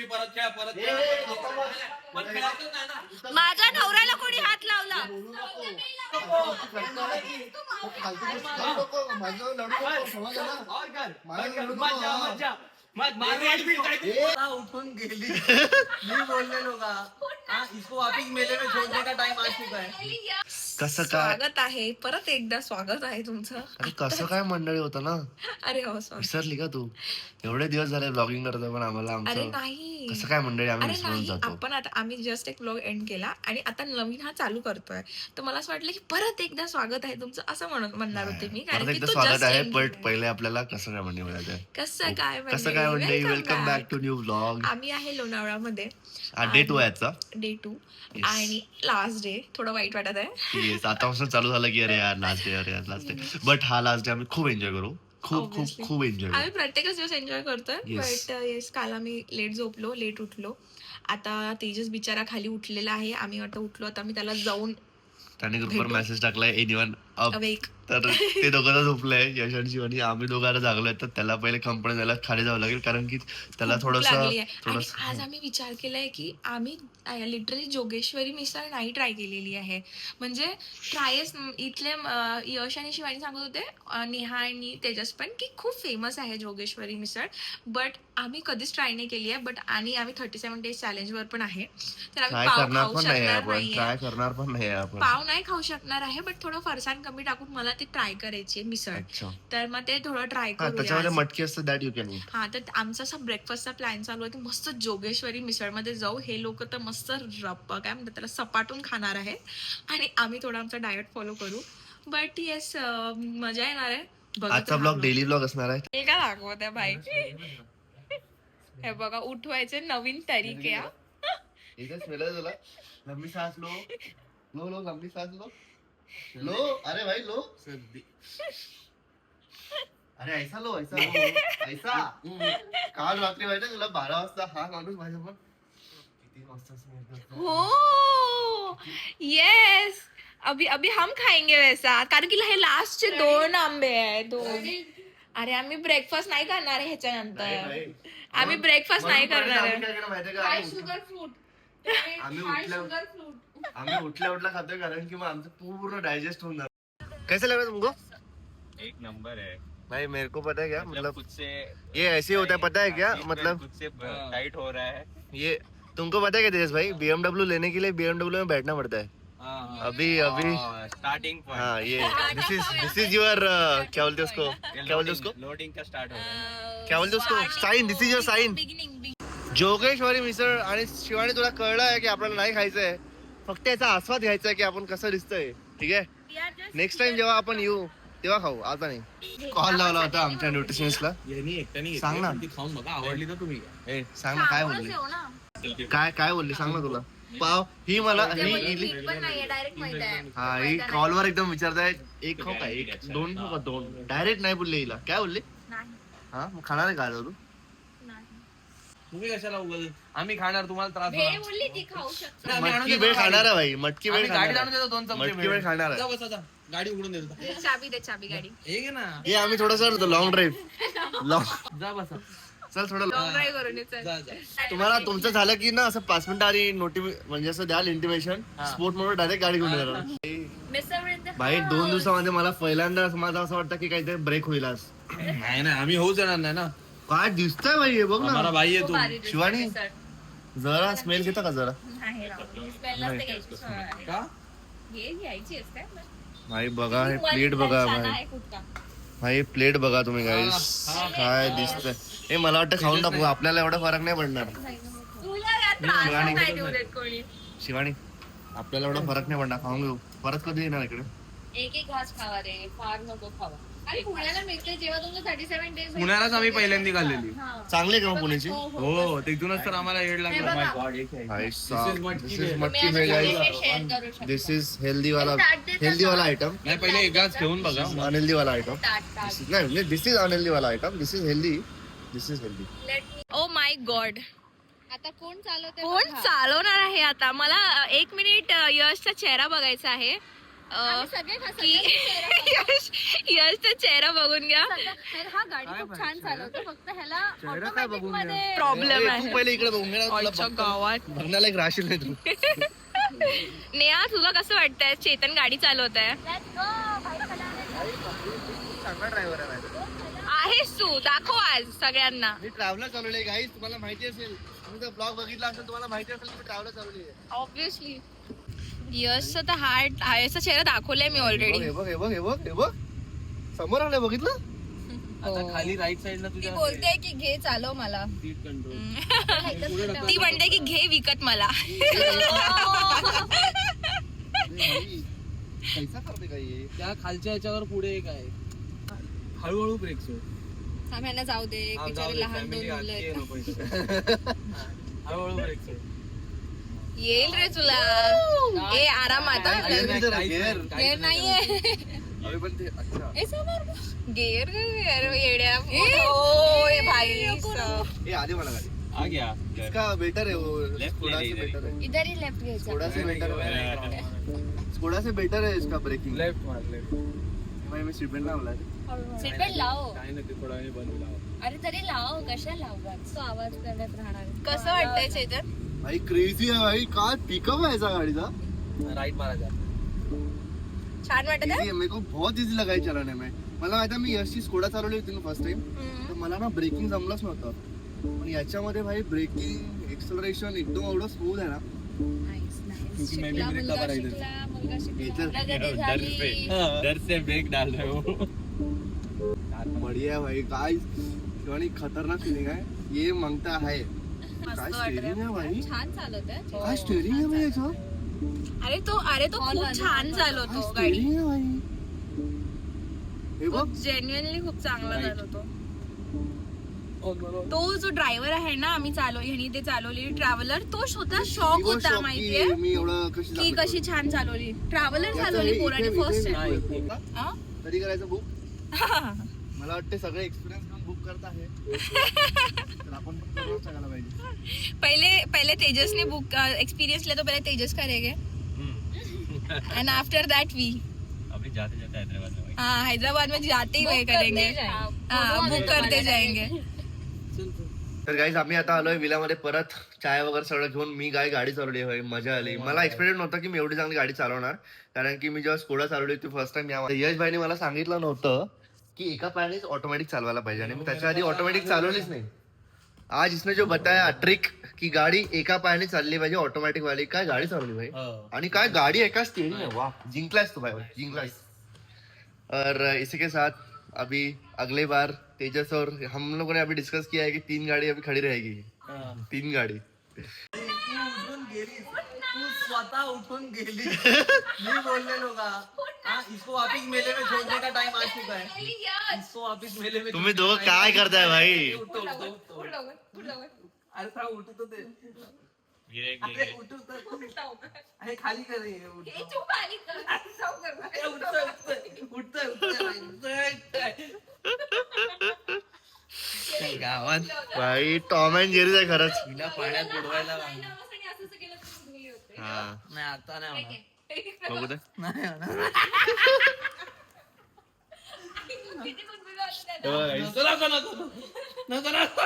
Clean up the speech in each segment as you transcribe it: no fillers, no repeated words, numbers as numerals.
तुम्ही परत खेळा माझ्या नवऱ्याला कोणी हात लावला? उठून गेली मी बोललेलो का इसको वापिस मेले में छोड़ने का टाइम आ चुका है. कसं काय स्वागत आहे परत एकदा, स्वागत आहे तुमचं. अरे कसं काय मंडळी होतं ना, अरे हो सॉरी. विसरली का तू? एवढे दिवस झाले ब्लॉगिंग करतो पण आम्हाला अरे आमचं नाही, कसं काय मंडळी आम्ही अरे विसरून नाही, जातो. आपण आता आम्ही जस्ट एक व्लॉग एंड केला आणि आता नवीन हा चालू करतोय, तर मला असं वाटलं की परत एकदा स्वागत आहे तुमचं असं म्हणणार होते मी, परत कारण की एकदा तू स्वागत जस्ट आहे, एंड बट पहिले आपल्याला कसं काय मंडळी बोलायचं कसं काय कसं काय मंडळी, Welcome welcome back back. To new blog. आम्ही आहे लोणावळामध्ये, डे 2 आहे आजचा. Day 2 Yes. आणि लास्ट डे. थोडं वाईट वाटत आहे. येस, आतापासून चालू झालं की अरे यार लास्ट डे, अरे यार लास्ट डे. बट हा लास्ट डे आम्ही खूप एन्जॉय करू, खूप खूप Obviously. खूप एन्जॉय करू. आम्ही प्रत्येकच दिवस एन्जॉय करतोय, Yes. बट येस काल आम्ही लेट झोपलो, लेट उठलो. आता तेजस बिचारा खाली उठलेला आहे, आम्ही आता उठलो. आता मी त्याला जाऊन त्याने ग्रुपवर मेसेज टाकलाय एनीवन अप, अवेक. तर ते दोघं झोपलंय, यश आणि शिवानी. आम्ही दोघांना जागलोय, तर त्याला पहिले कंपनी जायला खाली जावं लागेल, कारण की त्याला भूक लागली आहे. आणि थोडस आज आम्ही विचार केलाय की आम्ही लिटरली जोगेश्वरी मिसळ नाही ट्राय केलेली आहे. म्हणजे ट्रायच इथले यश आणि शिवानी सांगत होते, नेहा आणि तेजस पण, की खूप फेमस आहे जोगेश्वरी मिसळ, बट आम्ही कधीच ट्राय नाही केली आहे. बट आणि आम्ही 37 डेज चॅलेंजवर पण आहे, तर आम्ही ट्राय पाव करणार खाऊ पण नाही शकणार आपण, नाहीये. ट्राय करणार पण नाही आपण. पाव नाही खाऊ शकणार आहे, बट थोडं फरसाण कमी टाकून मला ते ट्राय करायची आहे मिसळ, अच्छा, तर मग ते थोडं ट्राय हा त्याच्यामध्ये करूया. मटकी असतं, दॅट यू कॅन ईट. हा, तर आमचा असा ब्रेकफास्टचा प्लॅन चालू आहे की मस्त जोगेश्वरी मिसळमध्ये जाऊ. हे लोक तर मस्त काय म्हणतात त्याला, सपाटून खाणार आहे आणि आम्ही थोडा आमचा डाएट फॉलो करू. बट येस, मजा येणार आहे. बघत आजचा राहा ब्लॉग vlog. डेली ब्लॉग असणार आहे. हे काय दाखवत आहे भाई? हे बघा, उठवायचे नवीन तरीके. हा, एकच मिळालं तुला. लंबी सांस लो, लो लो, लंबी सांस लो, लो. अरे भाई लो, अरे ऐसा लो, ऐसा लो, ऐसा. काल रात्री माहिती तुला 12 वाजता हा माणूस माझ्या पण किती वाजता स्मेल करतो. हो येस, अभी अभी हम खाएंगे वैसा, कारण की हे लास्टचे 2 आंबे आहे, 2. अरे आम्ही ब्रेकफास्ट नाही करणार आहे ह्याच्यानंतर, आम्ही ब्रेकफास्ट नाही करणार आहे. आम्ही उठल्या उठल्या खातोय, कारण की मग आमचं पूर्ण डायजेस्ट होऊन जातं. कैसे लग रहा है तुमको? एक नंबर है भाई मेरे को पता है क्या, मतलब खुद से ये ऐसे होता है, पता है क्या, मतलब खुद से टाइट हो रहा है. ये तुमको पता है क्या तेजस भाई, BMW लेने के लिए BMW में बैठना पड़ता है. अभी स्टार्टिंग हाँ, ये दिस इज योर क्या बोलते हैं उसको, क्या बोलते हैं उसको, लोडिंग का स्टार्ट हो रहा है. क्या बोलते हैं उसको, sign. This is your sign. Jogeshwari misal. आणि शिवानी तुला कळलं आहे की आपल्याला नाही खायचंय, फक्त याचा आस्वाद घ्यायचा आहे की आपण कसं दिसतंय. ठीक आहे, नेक्स्ट टाइम जेव्हा आपण येऊ तेव्हा खाऊ, आता नाही. कॉल लावला होता आमच्या न्यूट्रिशनिस्टला. सांग ना, खाऊन बघा, आवडली तर तुम्ही ए सांग ना, काय बोलली, काय बोलली, सांग ना. तुला पाव ही मला ही कॉलवर एकदम विचारताय, एक खाऊ का, एक दोन खाऊ का, दोन. डायरेक्ट नाही बोलले हिला, काय बोलले. हा, मग खाणार आहे का तू? तुम्ही कशाला उगल, आम्ही खाणार, तुम्हाला त्रास होणार. मटकी वेळ खाणार आहे भाई, मटकी वेळ गाडी खाणार आणून देतो 2 चमचे. मटकी वेळ खाणार आहे. जा बसा, जा. गाडी उघडून देतो. चाबी दे, चाबी गाडी. हे घे ना, हे आम्ही थोडंसं लॉंग ड्राईव्ह लॉंग जा बसा. चल थोडं लॉंग ड्राईव्ह करून ये, चल. जा जा. तुम्हाला तुमचं झालं की ना असं 5 मिनिटं आधी म्हणजे असं द्याल इंटिमेशन, स्पोर्ट म्हणून डायरेक्ट गाडी घेऊन येणार. भाई 2 दिवसामध्ये मला पहिल्यांदा माझं असं वाटतं की काहीतरी ब्रेक होईल आज. नाही नाही, आम्ही होऊच येणार नाही ना. काय दिसतंय भाई, हे बघ हमारा ना. भाई आहे तू. शिवानी जरा स्मेल घेता का जरा. का भाई बघा हे प्लेट बघा भाई, भाई प्लेट बघा तुम्ही गाईस, काय दिसतंय. हे मला वाटतं खाऊन टाकू, आपल्याला एवढा फरक नाही पडणार. शिवानी आपल्याला एवढा फरक नाही पडणार, खाऊन घेऊ. परत कधी येणार इकडे. एक घास खावा रे, फार नको खावा. आणि पुण्याला मिळते जेव्हा तुमचं 37 डेज. पुण्यालाच आम्ही पहिल्यांदा खाल्लेली. चांगली का मग पुण्याची. हो, तिथूनच तर आम्हाला येड लागला. भाई This is दिस मटकी इज मटकी वेळ गाईस. दिस इज हेल्दी वाला आयटम. नाही, पहिले एक घास घेऊन बघा. अनहेल्दी वाला आयटम नाही, दिस इज अनहेल्दी वाला item, this is healthy, this is healthy. Oh my God, आता कोण चालवते कोण चालवणार आहे आता? मला 1 मिनिट यशचा चेहरा बघायचा आहे. की यशचा चेहरा बघून घ्या. हा गाडी खूप छान चालवतो, फक्त ह्याला ऑटोमॅटिक मध्ये प्रॉब्लेम आहे. पहिले इकडे बघून घे ना, तुला आईच्या गावात बघण्याला एक राशील नाही तू. नेहा तुला कसं वाटतंय चेतन गाडी चालवत आहे? चांगला ड्रायव्हर आहे. आहेस तू, दाखव आज सगळ्यांना. मी ट्रॅव्हलर चालवले गाईस, तुम्हाला माहिती असेल, तुम्ही जर ब्लॉग बघितला असेल तुम्हाला माहिती असेल की मी ट्रॅव्हलर चालवली आहे. ऑब्विसली यशचा तर हार्टचा चेहरा दाखवलाय मी ऑलरेडी. हे बघ हे बघ हे बघ हे बघ समोर आलंय, बघितलं? आता खाली राईट साइडला ती तुझ्या बोलते की घे चालव मला. Seat control. ती म्हणते की घे विकत मला. पैसा करते काही त्या खालच्या याच्यावर पुढे एक आहे, हळूहळू ब्रेक सोड. साम्यांना जाऊ दे, एक बिचारे लहान दोन मुलं आहेत. हळूहळू ब्रेक सोड. येईल रे तुला. ए आरामात. गेअर नाहीये. पण ते अच्छा ए समोर गेअर येड्या. ओ भाई हे आधी मला गाडी आ गया. इसका बेटर है वो, Left स्कोडा ले से ले बेटर है, इधर ही लेफ्ट घ्यायचा. स्कोडा से बेटर है, स्कोडा से बेटर है इसका ब्रेकिंग. लेफ्ट मार लेफ्ट. मी सीट बेल्ट लावलाय. सीट बेल्ट लाव. काय नाही ते थोडा वेळ बंद लाव. अरे तरी लाव, कशा लावतात तो आवाज करत राहणार. कसं वाटतंय चेतन? भाई क्रेझी आहे भाई, काय पिकअप आहे याचा गाडीचा. राईट मारायचा. छान वाटत इजी है, मेरे को बहुत इजी लगा है चलाने में. मला माहिती मी यशची स्कोडा चालवली होती ना फर्स्ट टाइम, तर मला ना ब्रेकिंग जमलंच नव्हतं. पण याच्यामध्ये भाई ब्रेकिंग एक्सेलरेशन एकदम एवढं स्मूथ आहे ना. क्योंकि मैं भी ब्रेक दबा रही थी. मुलगा शिकला. इधर प्रगती झाली. डर से ब्रेक डाल रहे हो. बढिया भाई, काय शिवानी खतरनाक फिलिंग आहे. ये मागता आहे. काय स्टेरिंग आहे भाई, छान चालवत आहे. काय स्टेरिंग आहे भाई याचं. अरे तो खूप छान चालवतो काय गाडी. स्टेरिंग आहे भाई. हे बघ जेन्युअनली खूप चांगला Right. चालवतो. तो जो ड्रायव्हर आहे ना, आम्ही ह्यानी ते चालवलेली ट्रॅव्हलर, तो स्वतः शॉक होता माहितीये मी एवढं की कशी छान चालवली. ट्रॅव्हलर चालवली पोराने फर्स्ट टाइम. कधी करायचं बुक. मला वाटते सगळे एक्सपिरियन्स घेऊन बुक करत आहे. तर आपण पण करूनच टाकायला पाहिजे. पहले तेजस ने बुक एक्सपीरियंस लिया, तो पहले तेजस करेंगे एंड आफ्टर दैट वी. अभी जाते जाते हैदराबाद में. हाँ, हैदराबाद में जाते ही वही करेंगे. हाँ, बुक करते जाएंगे. तर गाईज आम्ही आता आलोय विलामध्ये परत, चाय वगैरे सगळं घेऊन. मी गाडी चालवली भाई, मजा आली. मला एक्सपेक्टेड नव्हतं की मी एवढी चांगली गाडी चालवणार, कारण की मी जेव्हा स्कोडा चालवली होती फर्स्ट टाइम, यश भाईने मला सांगितलं नव्हतं की एका पायानेच ऑटोमॅटिक चालवायला पाहिजे, आणि मी त्याच्या आधी ऑटोमॅटिक चालवलीच नाही. आज इसने जो बताया ट्रिक की गाडी एका पायाने चालली पाहिजे ऑटोमॅटिक वाली, काय गाडी चालवली भाई. आणि काय गाडी एका स्टीयरिंग है, वाह जिंकलास तू भाई, जिंकलास. और इसी के साथ अभी अगले बार तेजस और हम लोगों ने अभी डिस्कस किया है कि 3 गाड़ी अभी खड़ी रहेगी. 3 गाड़ी. उठून गेली, तू स्वतः उठून गेली. मी बोललेलो का इसको वापिस मेले में छोड़ने का टाइम आ चुका है. इसको वापिस मेले में. तुम्ही दोघं काय करताय भाई. अरे था उठू तो दे. अरे उठू तो. अरे खाली कर रही है. गावात भाई टॉम अँड जेरी आहे खरंच. हिला पाण्यात बुडवायला लागलं. हा नाही आता नाही होणार. बघू दे. नाही होणार. नको नको नको नको.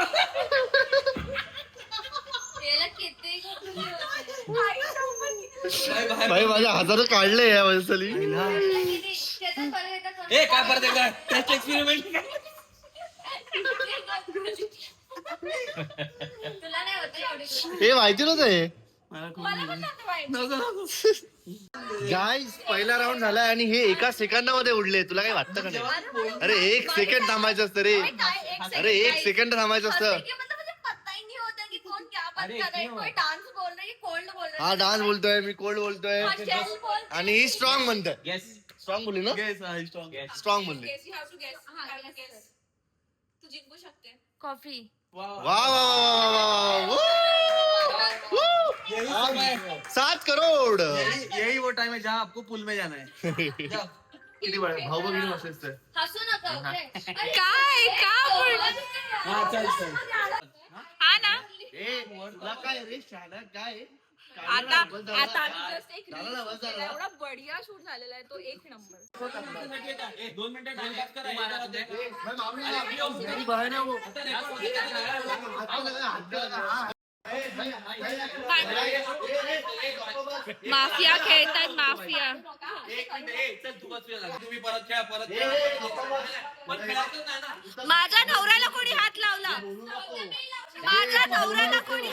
भाई माझ्या हातानं काढले या वंसली. ए काय परत एकदा टेस्ट एक्सपेरिमेंट. हे माहिती नव्हतं हे. नको नको. गाईज पहिला राऊंड झालाय आणि हे एका सेकंदामध्ये उडले. तुला काही वाटतं का नाही. अरे 1 सेकंड थांबायचं असतं रे. अरे 1 सेकंड थांबायचं असतं. हा डान्स बोलतोय, मी कोल्ड बोलतोय, आणि ही स्ट्रॉंग म्हणतोय. येस स्ट्रॉंग बोलली ना. Yes strong. स्ट्रॉंग बोलली. तू जिंकू शकते. कॉफी. वा वा वा वा. 7 करोड. यही वो टाइम है जहाँ आपको पुल में जाना है. किती भाऊ बघ किती मस्त दिसतंय. हसू नका. काय का बोलला? हाँ चल चल. हा ना. तुला काय रे शाला काय आता आता आम्ही जस्ट एक झालं ना, बस झालं. एवढा बढिया शूट झालेला आहे तो एक नंबर. 2 मिनिटं time pass करा. मेरी बहन है वो. माफिया खेळतायत माफिया. एक मिनिट, चल तू बसूया लागला. तुम्ही परत खेळा, परत खेळा. पण खेळायचंच नाही ना. माझ्या नवऱ्याला कोणी हात लावला? माझ्या नवऱ्याला कोणी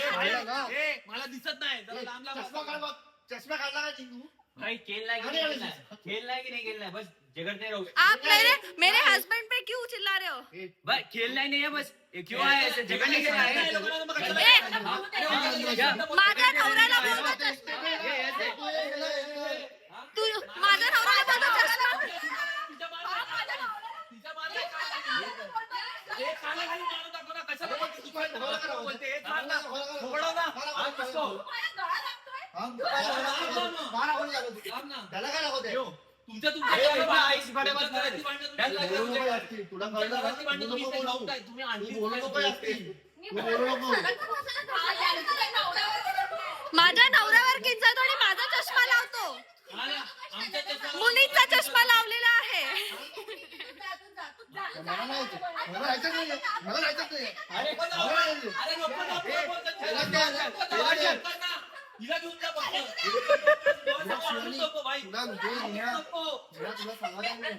मला दिसत नाही. जरा लांब लांब चष्मा काढ बघ. चष्मा काढला का चिंगू? भाई खेलना है कि नहीं खेलना है? खेलना है कि नहीं खेलना है? बस झगड़ते रहो. आप मेरे हस्बैंड पे क्यों चिल्ला रहे हो? बस खेलना ही नहीं है. बस ये क्यों आए ऐसे झगड़ने के लिए आए हैं? माझ्या नवऱ्याला बोलतो तू माझ्या नवऱ्याला बोलतो चष्मा. त्याला काय दाखवते? तुमच्या तुला कळलं ना? तुम्ही आणली तू बोलू नको जास्ती. तू बोलू नको. माझ्या नवऱ्यावर किंचाळतो आणि माझा चष्मा लावतो. मुलींचा चष्मा लावलेला आहे. मला नाही यायचं. मला राहायचं नाही. मला राहायचंच नाही. मला राहायचं. त्याला काय आलं? त्याला काय आलं? हिला घेऊन जा फक्त. तुला शिवानी, तुला म्हणजे तुला सांगायचं नाही.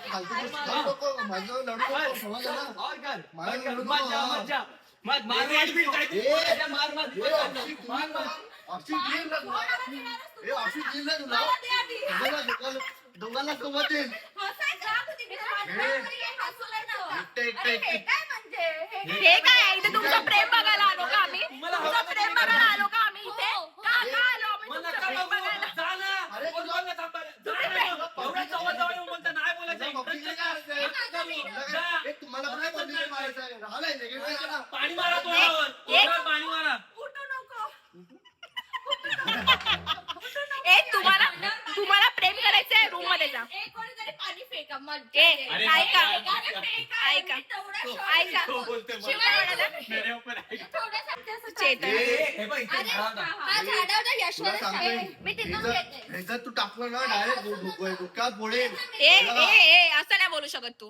फालतू गोष्टी करू नको. माझ्यावर लढू नको. समजलं ना? माझ्यावर लढू नको. अक्षय देईल ना तुला. अक्षय देईल ना तुला. दोघांना सोबत येईल. हे काय इथे तुमचं प्रेम बघायला आलो का आम्ही? तुमचं प्रेम बघायला आलो का आम्ही इथे? का आलो आम्ही तुमचं प्रेम बघायला? तुम्हाला पण नाही मंदिर मारायचं आहे. राहिलाय negative करा. पाणी मारा तोंडावर. तोंडावर पाणी मारा. उठू नको. तुम्हाला प्रेम करायचंय रूम मध्ये जा. ऐका तुला सांगतोय, ह्याच्यात तू टाकलं ना डायरेक्ट डोक्यात फोडेल. असं नाही बोलू शकत तू.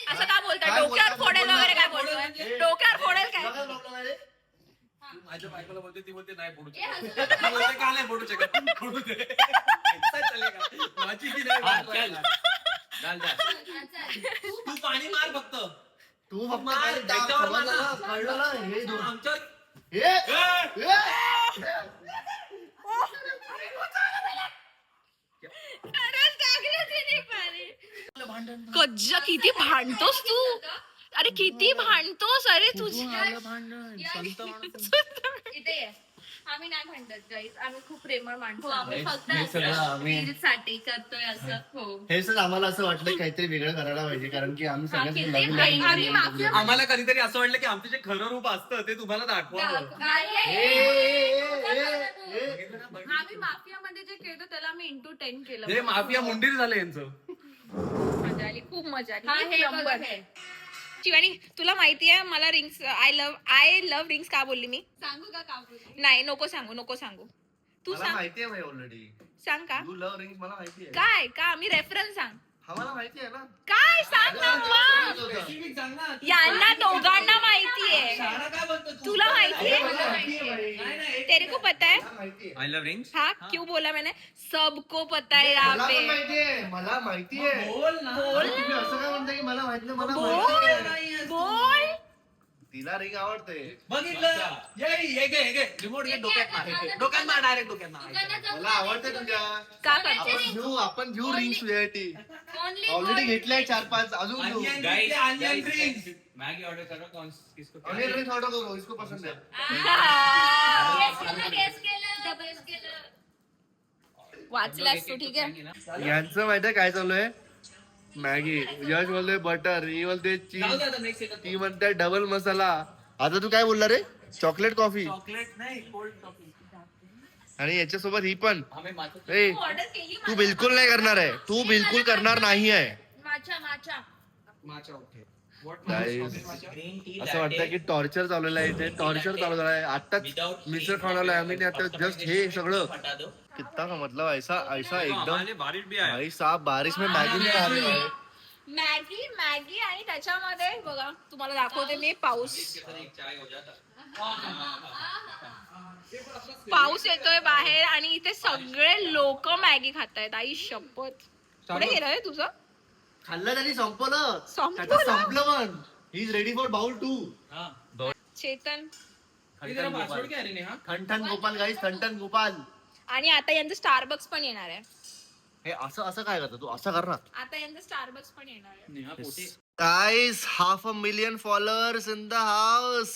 असं का बोलतोय? डोक्यावर फोडेल वगैरे काय बोलतोय? डोक्यावर फोडेल काय? तुला काय problem आहे रे? माझ्या बायकोला बोलते, ती बोलते नाही फोडू शकत. ती बोलते, का नाही फोडू शकत? फोडू दे. ऐसा चलेगा. माझी की नाही बायको आहे ना. डाल, डाल. तू पाणी मार फक्त. तू फक्त मार, काय डाग त्याच्यावर समजलं मार. ना? कळलं ना? हे दोन. आमच्या कज्जा किती भांडतोस तू. अरे किती भांडतोस. अरे तुझी आम्ही नाही भांडत गाईस. आम्ही खूप प्रेमळ माणसं आहोत. फक्त साठी करतोय असं. हो हे सर आम्हाला असं वाटलं काहीतरी वेगळं करायला पाहिजे कारण की आम्ही सगळ्यांनी आम्ही माफिया आम्हाला कधीतरी असं वाटलं की आमचं जे खरं रूप असतं ते तुम्हाला दाखवावं. आम्ही माफियामध्ये जे खेळतो त्याला आम्ही इंटू 10 केलं. हे माफिया मुंडीर झालं यांचं. मजा आली. खूप मजा आली. एक नंबर. शिवानी तुला माहितीये मला रिंग्स आय लव्ह रिंग्स का बोलली मी? सांगू का बोलली? नाही नको सांगू. तू मला सांग. माहिती आहे ऑलरेडी. सांग का? तू लव्ह रिंग्स मला माहिती आहे. काय का मी रेफरन्स सांग. हा मला माहिती आहे ना. काय सांग ना मग. Specific सांग ना. यांना दोघांना माहितीये. शाळा काय बोलतो तू? तुला माहितीये? नाही, नाही. तेरे को पता है? माहिती आहे. I love rings. हाँ क्यों बोला मैंने? सबको पता है यहाँ मला पे. पण माहिती आहे. मला माहिती आहे. बोल ना. तुम्ही असं काय म्हणता की मला माहिती नाही? मला माहिती आहे. बोल. तिला रिंग आवडते. बघितलं. हे घे. रिमोट घे, डोक्यात मार. डोक्यात मार, डायरेक्ट डोक्यात मार. मला आवडते तुझ्या. का करते? आपण घेऊ रिंग तुझ्यासाठी. ऑलरेडी घेतल्या 4-5 अजून घेऊ. Guys, onion rings. Maggi order करो. कौन किसको? ऑनियन रिंग ऑर्डर करू. इसको पसंद है. वाचलास तू ठीक आहे. यांचं माहिती आहे काय चालू आहे? मॅगी. यश बोलतोय बटर, ही बोलते जाऊ चीज, दे आता next येतं. ती म्हणते डबल मसाला. आता तू काय बोलला रे? Chocolate coffee. चॉकलेट नाही, कोल्ड कॉफी. आणि याच्यासोबत ही पण. आम्ही मात्र ए ऑर्डर केली तू बिलकुल नाही करणार आहे. तू बिलकुल करणार नाही आहे. माचा. माचा ओके. Guys, ग्रीन टी असं वाटतं की टॉर्चर चाललेलं आहे इथे. टॉर्चर चालू झालं आहे. आताच मिसळ खाऊन आलोय आम्ही. आता जस्ट हे सगळं हटा दो. कितना का मतलब ऐसा ऐसा एकदम हमारे बारिश भी आया भाई साहब बारिश में मैगी नहीं आ रही है. मॅगी आणि त्याच्यामध्ये बघा तुम्हाला दाखवते मी पाऊस एक चाय हो जाता. पाऊस येतोय बाहेर आणि इथे सगळे लोक मॅगी खातायत. आई शपथ पुढे गेलं रे तुझं. खाल्लं त्यांनी संपलं. संपलं? त्याचं संपलं पण. He is ready for bowl 2. Chetan तेरा पासवर्ड क्या है रे नेहा? ठणठण गोपाल गाईस, ठणठण गोपाल. आणि आता यांचं स्टारबक्स पण येणार आहे. हे असं असं काय करतो तू? असं कर ना. आता यांचं स्टारबक्स पण येणार आहे. नेहा पोटी. गाईस 500,000 फॉलोअर्स इन द हाऊस.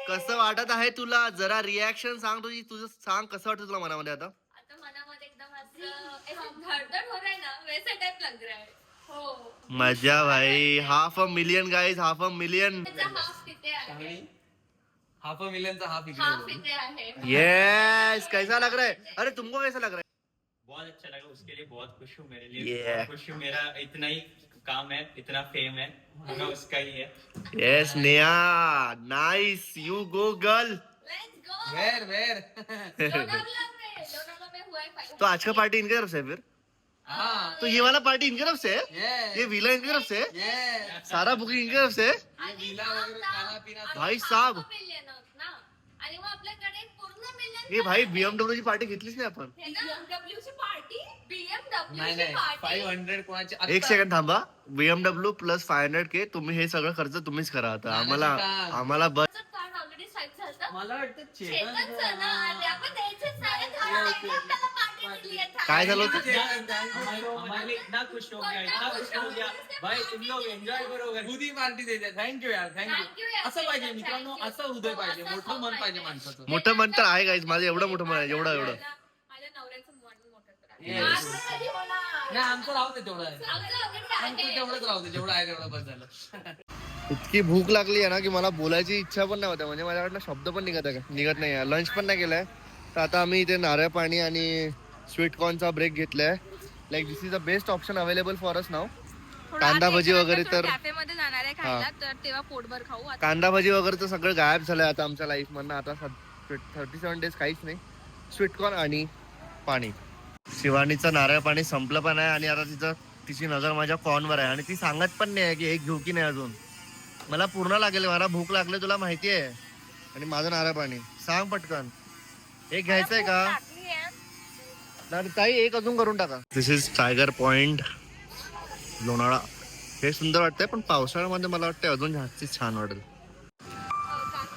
कसं वाटत आहे तुला? जरा रिॲक्शन सांग तुझी. तुझं सांग कसं वाटतं तुला मनामध्ये आता? आता मनामध्ये एकदम असं धडधड हो रहा है ना, वैसा टाइप लग रहा है. हो. मजा भाई. 500,000 गाइस, 500,000. त्याचा हाफ तिथे आहे. हाफ अ मिलियन चा हाफ हाफ इथे आहे. यस. कैसा लग रहा है? अरे तुमको कैसा लग रहा बहुत अच्छा लगा, उसके लिए बहुत खुश हूँ. मेरे लिए Yeah. बहुत खुश हूँ. मेरा इतना ही काम है, इतना फेम है, मैं उसका ही है. है? Yes Neha, nice. You go girl. Let's go. वेर लोनावला में हुआ है फाइट. तो आज का पार्टी इनकी तरफ से है फिर? हाँ तो ये वाला पार्टी इनकी तरफ से है? ये ये विला इनकी तरफ से है? ये सारा बुकिंग इनकी तरफ से है? विला वगैरे खाना पिना भाई साहब. मिलियन होत ना, आणि मग आपल्याकडे पूर्ण मिलियन. ये भाई BMW ची पार्टी घेतलीच नाही आपण. BMW ची पार्टी. BMW नाही ची नाही पार्टी. 500 कोणाची एक सेकंड थांबा. BMW प्लस 500K तुम्ही हे सगळं खर्च तुम्हीच करा आता. आम्हाला बस. कार्ड ऑलरेडी साईट झालं. मला वाटतं चेतनचं ना, आणि आपण द्यायचंच नाही. आपल्याला पार्टी दिली आहे. काय झालं होतं? हमारे लिए इतना खुश हो गया, इतना खुश हो गया. भाई तुम लोग एंजॉय करोगे. खुदी पार्टी देते. थँक्यू यार Thank you थँक्यू. यार. असं पाहिजे मित्रांनो, Thank you. असं हृदय पाहिजे, असं मोठं मन पाहिजे. पाहिजे माणसाचं. मोठं मन तर आहे गाईज. माझं एवढं मोठं मन आहे. एवढं माझ्या नवऱ्याचं मन मोठं तर आहे. Yes. माझं कधी होणार? नाही आमचं राहू दे तेवढं आहे. आमचं already आमचं आहे. तेवढंच राहू दे, जेवढं आहे तेवढं बस झालं. इतकी भूक लागली आहे ना की मला बोलायची इच्छा पण नाही होत्या. म्हणजे माझ्याकडनं शब्द पण निघत नाही. लंच पण नाही केलाय. तर आता आम्ही इथे नारळ पाणी आणि स्वीटकॉर्नचा ब्रेक घेतलाय. Like this is the best option available for us नाव. कांदा भजी वगैरे तर कॅफे मध्ये जाणार आहे खायला, तर तेव्हा पोटभर खाऊ. आता कांदा भजी वगैरे तर सगळं गायब झालंय आता आमच्या लाईफ मधनं. आता 37 डेज काहीच नाही. स्वीटकॉर्न आणि पाणी. शिवानीचं नारळ पाणी संपलं पण आहे आणि आता तिची नजर माझ्या कॉर्नवर आहे आणि ती सांगत पण नाही की एक घेऊ की नाही अजून. मला पूर्ण लागेल. मला भूक लागली तुला माहिती आहे. आणि माझं नारळ पाणी सांग पटकन. एक घ्यायचंय का? लागली आहे. नाही, ताई एक अजून करून टाका. दिस इज टायगर पॉइंट लोणावळा. हे सुंदर वाटतंय पण पावसाळ्यामध्ये मला वाटतं अजून जास्ती छान वाटेल.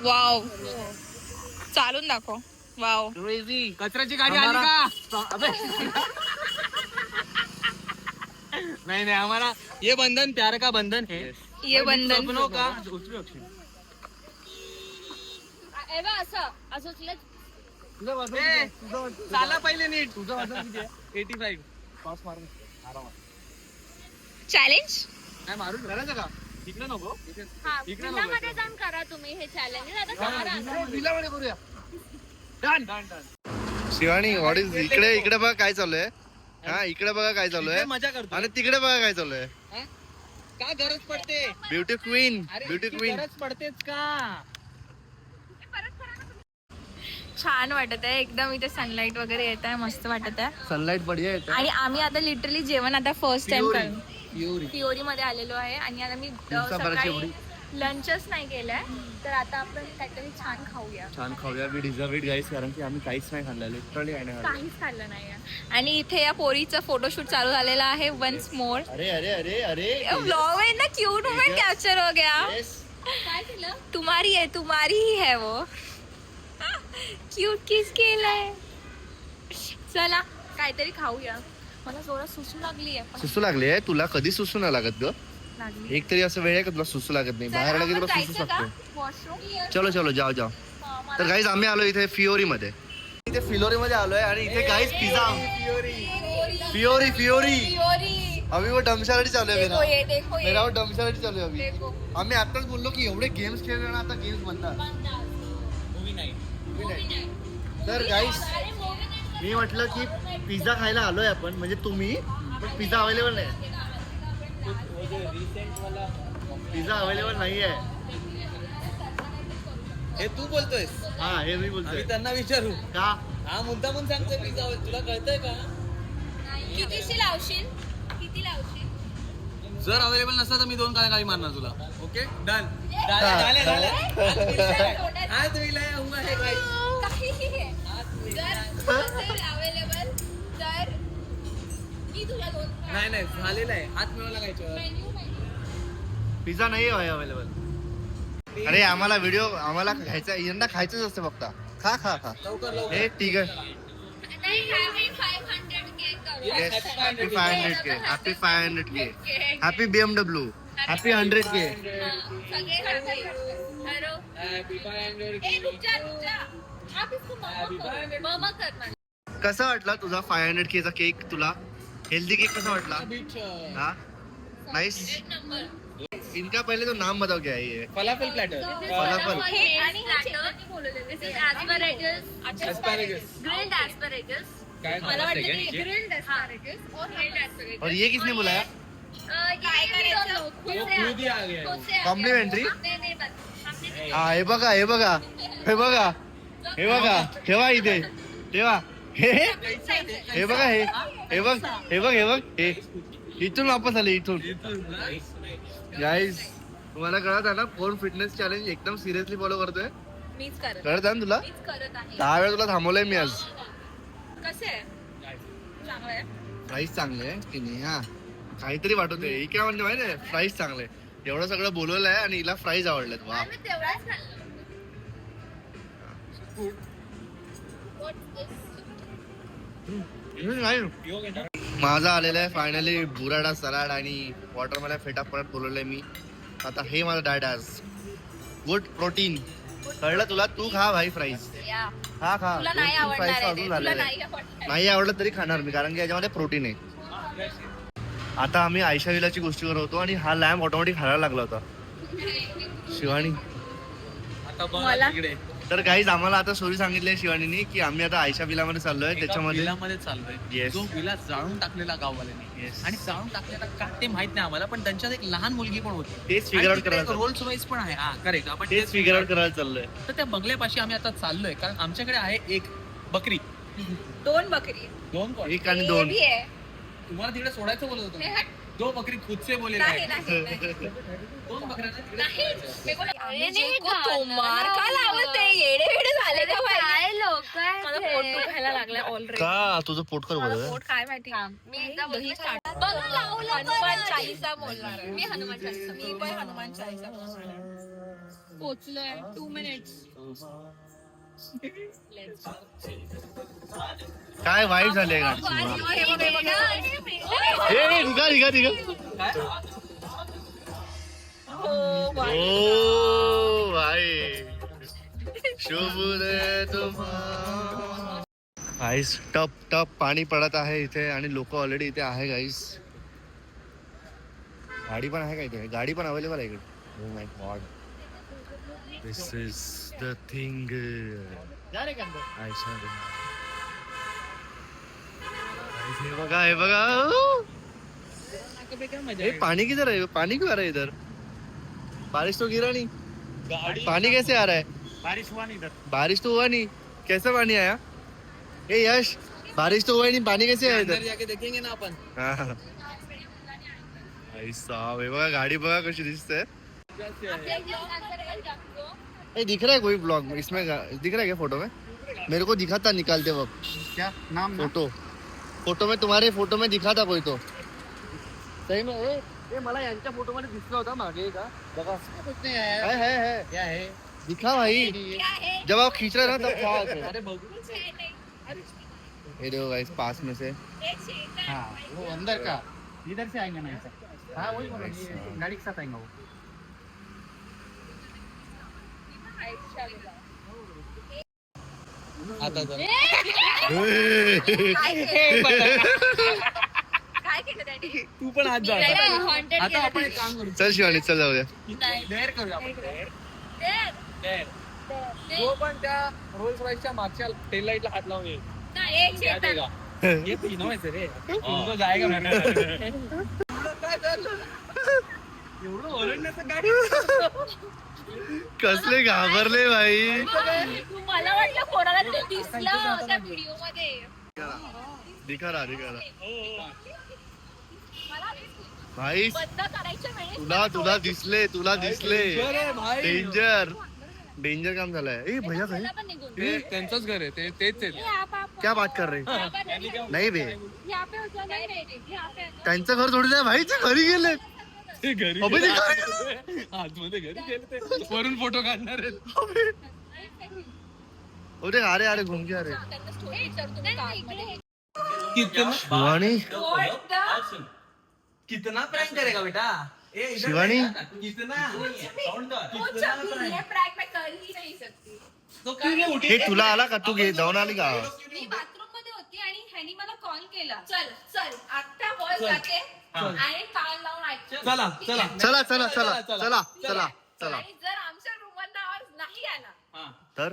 वाव, चालून दाखव. वाव, कचऱ्याची गाडी आली का? नाही नाही आम्हाला ये बंधन प्यार का बंधन है. ये बंधन. सपनों का ए बा, असं तुला ए, चाला पहिले नीट. तुझं वजन किती आहे? 85. चॅलेंज. काय मारून करायचं का? तिकडे नको. हा, इकडे विलामध्ये जाऊन करा तुम्ही हे चॅलेंज. आता करा. विलामध्ये करूया. डन. शिवानी व्हॉट इज इकडे बघा काय चालू आहे. हा इकडे बघा काय चालू आहे मजा करतो. आणि तिकडे बघा काय चालू आहे. का गरज पडते? Beauty queen. अरे ब्युटी इतकी क्वीन. गरज पडतेच का? छान वाटत आहे एकदम. इथे सनलाइट वगैरे येत आहे, मस्त वाटत आहे. सनलाइट बढिया येते. आणि आम्ही आता लिटरली जेवण आता फर्स्ट टाइम पिओरी. करतो. पिओरी मध्ये आलेलो आहे आणि आता मी दिवसाभराची सकाळी एवढी. लंचच नाही केलंय, तर आता आपण काहीतरी छान खाऊया. छान खाऊया. वी डिझर्व इट गाईस. कारण की आम्ही काहीच नाही खाल्लं. लिटरली काय नाही खाल्लं. काहीच खाल्लं नाही. आणि इथे या पोरीचं फोटोशूट चालू झालेला आहे. वन्स मोर अरे अरे अरे अरे व्लॉग में ना क्यूट मोमेंट कैप्चर हो गया. Yes. काय केलं? तुम्हारी है, तुम्हारी ही है वो. क्यूट किस केलंय. चला काहीतरी खाऊया. मला जोरात सुसू लागली आहे. सुसू लागले. तुला कधी सुसू नाही लागत ग? लागली. एक तरी असं वेळ आहे का तुला सुसू लागत नाही? बाहेर आला की तुला सुसू लागतो. वॉशरूम. चलो चलो जाओ जाओ. तर गाईज आम्ही आलो इथे फिओरी मध्ये. इथे फिलोरी मध्ये आलोय आणि इथे गाईज पिझ्झा. फिओरी फिओरी. अभी वो डमशासाठी चालू आहे. देखो ये, देखो ये. मेरा डमशासाठी चालू आहे अभी. देखो. आम्ही आताच बोललो की एवढे गेम्स खेळले ना आता गेम्स बनतात. Movie night. तर गाईज मी म्हटलं की पिझ्झा खायला आलोय आपण, म्हणजे तुम्ही, पण पिझ्झा अवेलेबल नाही. वो जो रिसेंट वाला पिझ्झा अवेलेबल नाहीये. हे तू बोलतोयस, हा हे मी बोलतोय. आम्ही त्यांना विचारू का हा मुद्दा म्हणून सांगतोय पिझ्झा तुला कळतंय का? कितीशी लावशील? किती लावशील? जर अवेलेबल नसला तर मी 2 काळी मारणार तुला. Okay done. हा. आज मिला हुआ है गाइस. जर अवेलेबल तर मी तुला 2 नाही झालेलं आहे. हात मिळवला काय पिझ्झा नाही आहे अवेलेबल. अरे आम्हाला घ्यायचा यंदा खायचंच असतं फक्त. खा खा खा. लवकर लवकर. हे ठीक आहे. नाही हॅपी 500K करू. Yes, happy 500K. Happy 500K. Happy BMW. Happy 100K. सगळे happy. हॅलो. Happy 500. ए रुक जा. आप इसको मामा करना. कसा वाटला तुझा 500K चा केक? तुला हेल्दी केक कसा वाटला? हाँ नाइस. एक नंबर. इनका पहले तो नाम बताओ क्या है ये? फलाफल प्लॅटर. फलाफल. हे आणि this is asparagus. Asparagus. Grilled asparagus. काय मला वाटतं काय? की grilled asparagus और grilled asparagus. और ये किसने बुलाया? काय करायचं? वो खुद ही आ गया. Complimentary? नाही बस. हा हे बघा ठेवा इथे ठेवा. हे बघा हे बघ हे इथून वापस आले इथून. गाईज तुम्हाला कळत आहे ना फोन फिटनेस चॅलेंज एकदम सिरियसली फॉलो करतोय. मीच करत कळत आहे ना तुला? मीच करत आहे. 10 वेळा तुला थांबवलंय मी आज. कसे आहे? चांगलं आहे. प्राईस चांगले आहे की नाही? हा काहीतरी वाटत आहे. काय म्हणते माहिती आहे प्राईस चांगले. एवढं सगळं बोलवलं आहे आणि हिला प्राईस आवडलेत. वा आम्ही तेवढाच खाल्लं. माझा आलेला आहे फायनली बुराडा सलाड आणि वॉटरमेलन फेटा परत बोलवलंय मी. आता हे माझं डाएट आज. Good protein. कळलं तुला? तू खा भाई फ्राईज. या. खा तुला नाही आवडणार आहे ते. अजून तुला झालेलं नाही आहे. आवडणार. नाही आवडलं तरी खाणार मी कारण की याच्यामध्ये प्रोटीन आहे. आता आम्ही आयशा विलाची गोष्टी करत होतो आणि हा लॅम्प ऑटोमॅटिक खायला लागला होता. शिवानी आता बघा तिकडे. तर काहीच आम्हाला आता स्टोरी सांगितली शिवानीने की आम्ही आता आयशा विलामध्ये चाललोय. त्याच्यामध्ये विलामध्ये चाललोय. Yes. जो विला जाळून टाकलेला गाववाल्यांनी. Yes. आणि जाळून टाकलेला का ते माहित नाही आम्हाला पण त्यांच्यात एक लहान मुलगी पण होती. तेच फिगर आउट करायचं. रोल्स रॉईस पण आहे. हा करेक्ट. आपण तेच फिगर आउट करायला चाललोय. तर त्या बंगल्यापाशी आम्ही आता चाललोय कारण आमच्याकडे आहे एक बकरी. 2 बकरी. 2 कोण? 1 आणि हे 2. भी आहे. तुम्हाला तिकडे सोडायचं बोलत होतो. हे हट. 2 बकरी खुद से बोले नाही. 2 बकऱ्यांना तिकडे नाही. सोडायचं. अरे तो मार का लावते? येडे झाले का काय लोक? मला पोट दुखायला लागलाय ऑलरेडी. का तुझं पोट कर मला बोलत पोट काय माहिती. मी एकदा दही चाट बघ लावलं. हनुमान चालीसा बोलणार आहे. मी हनुमान चालीसा. मी पण हनुमान चालीसा बोलणार. पोचलोय 2 मिनिट्स. काय वाईट झाले गाडी. निघा ओ भाई शुभ दे तुम्हाला. गाईस टप पाणी पडत आहे इथे आणि लोक ऑलरेडी इथे आहे. गाईस गाडी पण आहे का इथे? गाडी पण अवेलेबल आहे इकडे. Oh my God this is the thing. हे बघा ये पानी किधर है? पानी क्यों आ रहा है इधर? बारिश तो गिरा नहीं. पानी कैसे आ रहा है? बारिश हुआ नहीं इधर. बारिश तो हुआ नहीं. कैसा पानी आया? ए यश बारिश तो हुआ ही नहीं. पानी कैसे आया अंदर इधर? जाके देखेंगे ना अपन. हाँ. साहब हे बघा गाडी बघा कशी दिसते. ए दिख रहा है कोई ब्लॉग इसमें? दिख रहा है क्या फोटो में? मेरे को दिखा था निकालते वक्त. क्या नाम? फोटो में तुम्हारे फोटो में दिखा था कोई तो. सही में ए मला यांच्या फोटो मध्ये दिसला होता मागे का बघा. है क्या है? दिखा भाई जब आप खींच रहे ना तब था. अरे बघू. ये देखो गाइस पास में से. हाँ वो अंदर का. इधर से आएंगे ना ऐसा. हाँ वही बोला गाड़ी के साथ आएंगे वो. आता जर काय केलं डॅडी? तू पण आज जा. हॉन्टेड आता आपण एक काम करू. चल शिवानी चल जाऊया. डेअर करूया आपण. डेअर. जो पण त्या रोल्स रॉईसच्या मागच्या टेल लाईटला हात लावून येईल क्या देगा? ये तीनों में से रे. तुमको जाएगा. काय झालं? एवढं ओरडण्याचं काय? कसले घाबरले भाई. मला वाटलं कोणाला ते दिसलं त्या व्हिडिओ मध्ये. दिखा रहा भाई. बंद करायच्या वेळेस तुला दिसले अरे भाई. डेंजर काम झालंय. ए भैया भाई पण निघून ते त्यांचंच घर आहे तेच आहेत. क्या बात कर रहे नाही बे. यहाँ पे होता नहीं यहाँ पे त्यांचं घर थोडी नाही भाई. ते घरी गेले. ते घरी अबे ते गेले. घरी आतमध्ये घरी गेले ते वरून फोटो काढणार आहेत. अरे घूम गया रे. त्यांना स्टोरी विचारतो मी कारमध्ये. शिवानी कितना प्रैंक करेगा बेटा? ए, इधर शिवानी? देखा ना, कितना Count कर. कितना prank? ये प्रैंक मैं कर ही नहीं सकती. तो क्यों नहीं उठी? हे तुला आला का? तू घे जाऊन आली का? मी बाथरूम मध्ये होती आणि ह्यानी मला कॉल केला. चल आता वर जाते आणि कान लावून ऐकते. चला चला आणि जर आमच्या रूमवरनं आवाज नाही आला हा. तर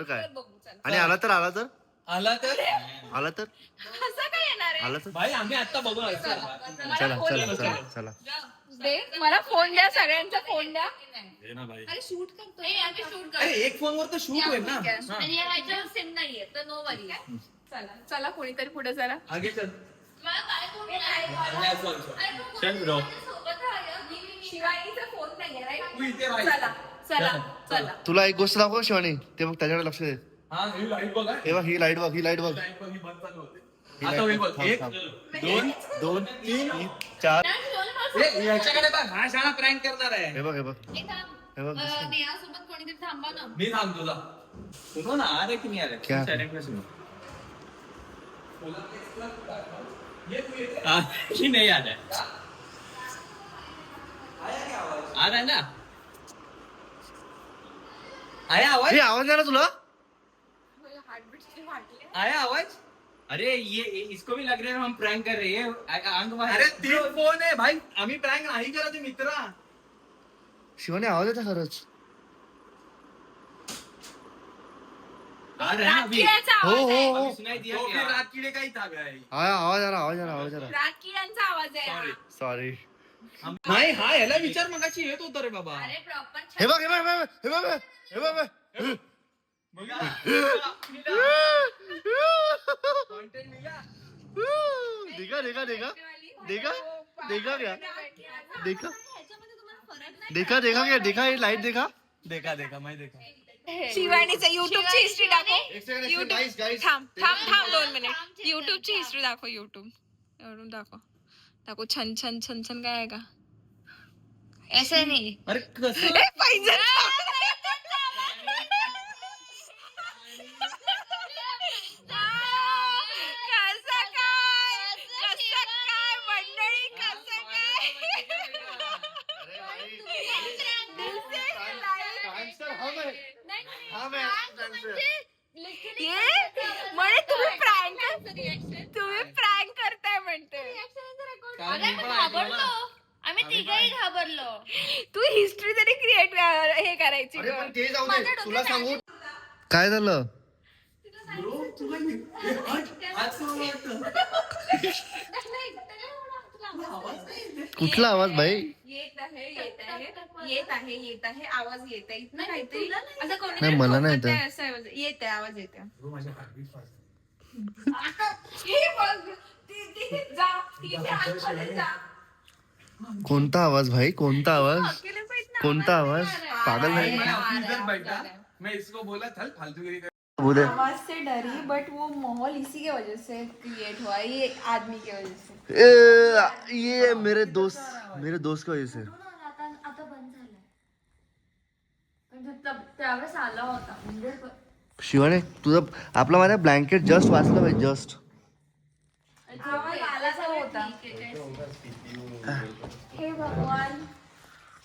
काय? तर बघू चला. आणि आला तर आला तर असं काय येणार आहे? भाई आम्ही आता बघू ना. चला दे मला फोन द्या. सगळ्यांचा फोन द्या. दे ना भाई. अरे शूट करतो. आम्ही शूट अरे एक फोन वर तर शूट होईल ना. करतो. आणि या ह्याच्यावर सिम नाहीये तर नो वरी. चला कोणीतरी पुढे चला. आगे चल. चल ब्रो. शिवानीचा फोन नाहीये राईट. तू इथे भाई. चला तुला एक गोष्ट दाखव शिवानी. ते बघ त्याच्याकडे लक्ष दे. हा ही लाईट बघ. हे बघ ही लाईट बघ. लाईट बघ, ही बंद चालू होते. ही आता light होईल बघ. बघ. एक थांब. दोन 2 3 4. याच्याकडे बघ. हा शाळा प्रँक करणार आहे. हे बघ दिसलं. नेहासोबत कोणीतरी थांबा ना. मी थांबतो तुझा. सुनो ना आ रहे की नहीं आ रहे? क्या? साइलेंट में सुनो. ही नहीं आ रहा है. आ रहा है ना? आया आवाज? हे आवाज आला तुला? आया आवाज? अरे ये इसको भी लग रहा है हम प्रैंक कर रहे हैं आंख बाहर. अरे 3 फोन आहे भाई. आम्ही प्रँक नाही करत आहे मित्रा. शिवानी आवाज येता खरंच. आ रहा है ना अभी. रातकिड्याचा हो आवाज आहे. हो अभी सुनाई दिया तो फिर क्या? रात किडे काही था भाई. आवाज आला. रातकिड्यांचा आवाज आहे हा. सॉरी. नाही हा याला विचार मगाशी येत होता रे बाबा. अरे प्रॉपर हे बघ Content मिला. देखा क्या? देखा ये लाइट देखा. देखा मैं देखा. शिवानीचं युट्यूबची हिस्ट्री दाखव. Guys, थांब 2 मिनिट. युट्यूबची हिस्ट्री दाखव. युट्यूब दाखव. छन काय आहे का? ऐसे नाही. अरे कसं पाहिजे. तुम्ही प्रँक करताय म्हणते. आम्ही तिघही घाबरलो. तू हिस्ट्री तरी क्रिएट हे करायची अरे गं. पण ते जाऊ दे. तुला सांगू काय झालं? कुठला आवाज भाई? येत आहे आवाज येत आहे. इथनं काहीतरी असं कोणी नाही, मला नाही येत. असं येत आहे आवाज येत आहे. हे बघ. तिथे जा. तिथे आतमध्ये जा. कोणता आवाज भाई? कोणता आवाज? अकेले बैठ ना. कोणता आवाज? पागल मैं है. अपनी इधर बैठा. मैं इसको बोला चल फालतूगिरी कर. बोले आवाज से डरी बट वो माहौल इसी के वजह से क्रिएट हुआ है, ये आदमी की वजह से. ये मेरे दोस्त की वजह से. आता बंद झालंय. म्हणजे त्यावेळेस आला होता म्हणजे शिवाने तुझं आपला माझ्या ब्लँकेट जस्ट वाचलं भाई. जस्ट आवाज आलाचा होता. हे भगवान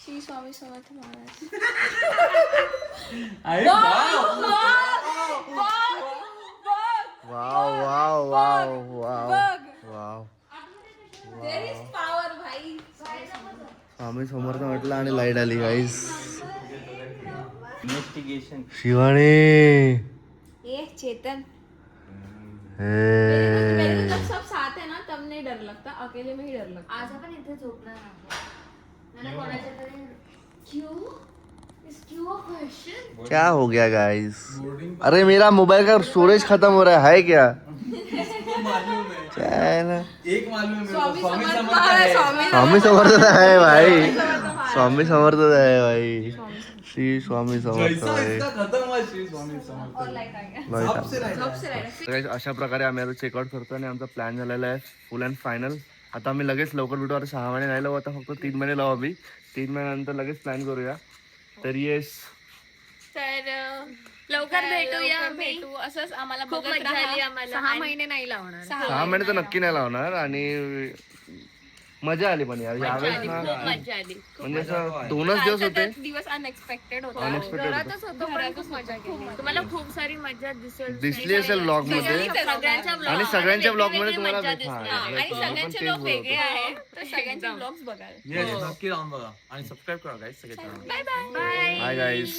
श्री स्वामी समर्थ महाराज. वाव. पावर भाई. स्वामी समर्थ म्हटलं आणि लाईट आली गाईस. इन्वेस्टिगेशन. शिवाने ये चेतन हे. जब सब साथ है ना तब नहीं डर लगता. अकेले में ही डर लगता. आज आपण इथे झोपणार आहोत. आणि कोणाच्या तरी Q is Q a question. क्या हो गया गाइस? अरे मेरा मोबाइल का स्टोरेज खत्म हो रहा है क्या? क्या है ना? एक मालूम है मेरे को, स्वामी समर्थ है. स्वामी समर्थ आहे भाई, स्वामी समर्थ आहे भाई, श्री स्वामी समर्थ जैसा आहे. इसका खत्म हुआ श्री स्वामी समर्थ. सबसे राहिला. Guys, अशा प्रकारे आम्ही आता चेकआउट करतो आणि आमचा प्लॅन झालेला आहे फुल अँड फायनल. आता आम्ही लगेच लवकर भेटू. आता 6 महिने नाही लावू, आता फक्त 3 महिने लावू आम्ही. 3 महिन्यानंतर लगेच प्लॅन करूया. तर येस, तर लवकर भेटूया लवकर भेटू असंच आम्हाला खूप बघत मजा आली राहा. आम्हाला. 6 महिने नाही लावणार. 6 महिने तर नक्की नाही लावणार. आणि मजा आली पण यार यावेळेस ना, मजा आली. म्हणजे असं 2च दिवस होते. दिवस अनएक्सपेक्टेड होता. Unexpected होते. घरातच होतो पण खूप मजा केली. तुम्हाला खूप सारी मजा दिसली असेल ब्लॉग मध्ये सगळ्यांच्या आणि सगळ्यांच्या ब्लॉग मध्ये वेगवेगळी तुम्हाला मजा हा, दिसली. exactly. आणि आपण सगळ्यांचे तेच लोक बोलत वेगळे होतो. आहेत तर सगळ्यांचे ब्लॉग्स बघा. Yes, नक्की लावून बघा आणि सबस्क्राईब करा गाईस सगळे. Bye bye. Bye guys.